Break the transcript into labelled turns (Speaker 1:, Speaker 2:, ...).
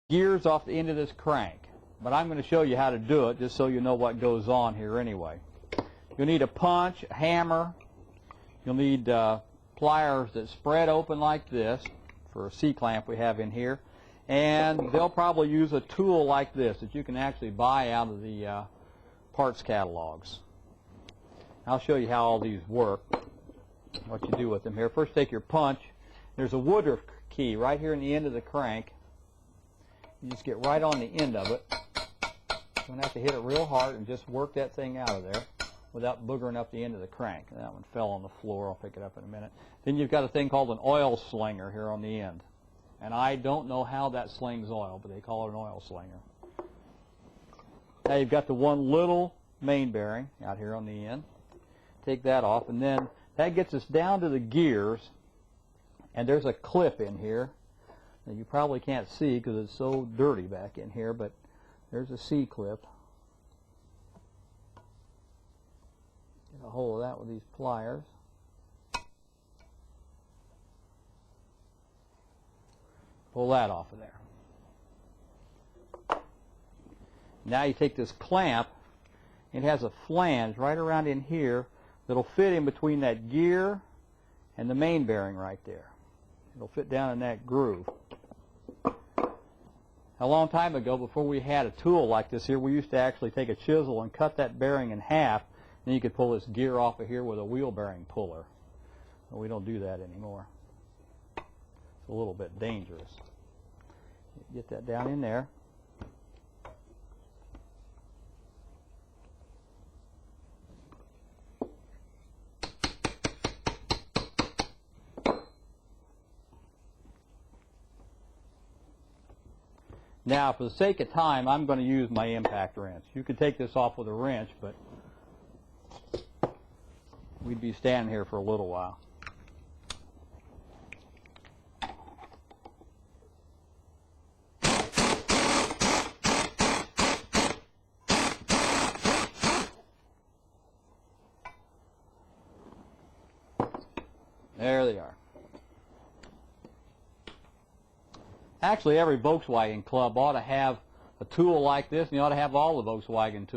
Speaker 1: gears off the end of this crank, but I'm going to show you how to do it just so you know what goes on here anyway. You'll need a punch, a hammer. You'll need pliers that spread open like this for a C-clamp we have in here, and they'll probably use a tool like this that you can actually buy out of the parts catalogs. I'll show you how all these work, what you do with them here. First, take your punch. There's a Woodruff key right here in the end of the crank. You just get right on the end of it. You don't have to hit it real hard and just work that thing out of there without boogering up the end of the crank. That one fell on the floor. I'll pick it up in a minute. Then you've got a thing called an oil slinger here on the end. And I don't know how that slings oil, but they call it an oil slinger. Now you've got the one little main bearing out here on the end. Take that off, and then that gets us down to the gears, and there's a clip in here that you probably can't see because it's so dirty back in here, but there's a C-clip. Get a hold of that with these pliers. Pull that off of there. Now you take this clamp, it has a flange right around in here that'll fit in between that gear and the main bearing right there. It'll fit down in that groove. A long time ago, before we had a tool like this here, we used to actually take a chisel and cut that bearing in half, and then you could pull this gear off of here with a wheel bearing puller. But we don't do that anymore. It's a little bit dangerous. Get that down in there. Now, for the sake of time, I'm going to use my impact wrench. You could take this off with a wrench, but we'd be standing here for a little while. There they are. Actually, every Volkswagen club ought to have a tool like this, and you ought to have all the Volkswagen tools.